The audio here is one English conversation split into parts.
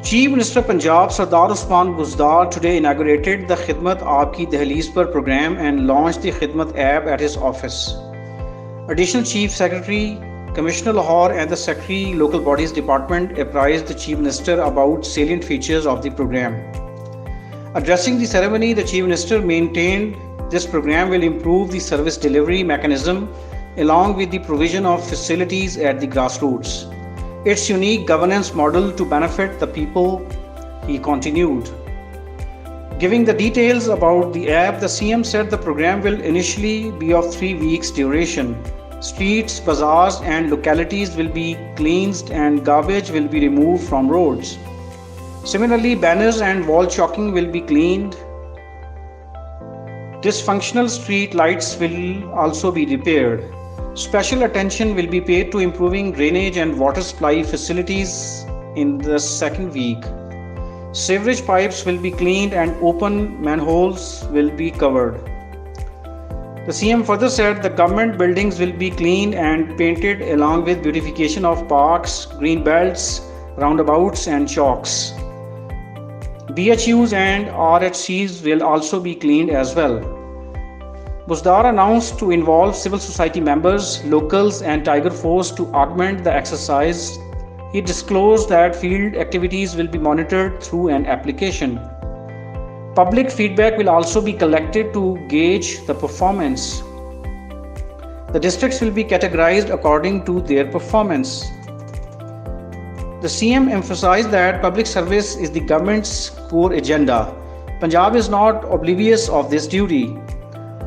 Chief Minister Punjab Sardar Usman Buzdar today inaugurated the Khidmat Aapki Dehleez Par program and launched the Khidmat app at his office. Additional Chief Secretary, Commissioner Lahore and the Secretary Local Bodies Department apprised the Chief Minister about salient features of the program. Addressing the ceremony, the Chief Minister maintained this program will improve the service delivery mechanism along with the provision of facilities at the grassroots. Its unique governance model to benefit the people, he continued. Giving the details about the app, the CM said the program will initially be of 3 weeks duration. Streets, bazaars and localities will be cleansed and garbage will be removed from roads. Similarly, banners and wall chalking will be cleaned. Dysfunctional street lights will also be repaired. Special attention will be paid to improving drainage and water supply facilities in the second week. Sewerage pipes will be cleaned and open manholes will be covered. The CM further said the government buildings will be cleaned and painted along with beautification of parks, green belts, roundabouts and chalks. BHUs and RHCs will also be cleaned as well. Buzdar announced to involve civil society members, locals and Tiger Force to augment the exercise. He disclosed that field activities will be monitored through an application. Public feedback will also be collected to gauge the performance. The districts will be categorized according to their performance. The CM emphasized that public service is the government's core agenda. Punjab is not oblivious of this duty.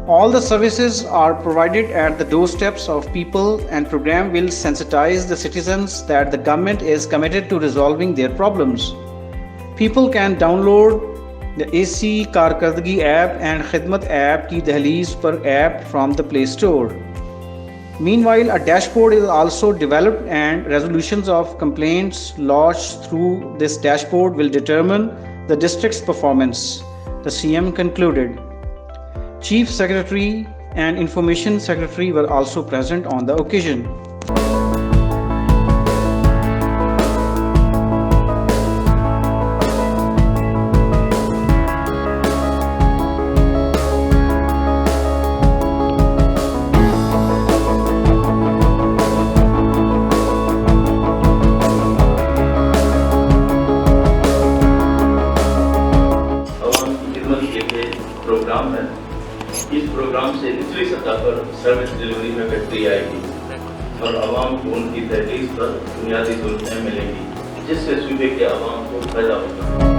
All the services are provided at the doorsteps of people and program will sensitize the citizens that the government is committed to resolving their problems. People can download the AC Karkardagi app and Khidmat app Ki Dehleez Par app from the Play Store. Meanwhile, a dashboard is also developed and resolutions of complaints lodged through this dashboard will determine the district's performance, the CM concluded. Chief Secretary and Information Secretary were also present on the occasion. Programme है। इस programme से निचली सतह पर service delivery में बेहतरी आएगी और आवाम को उनकी दहलीज पर बुनियादी सहूलतें मिलेंगी, जिससे सूबे के आवाम को फायदा होगा।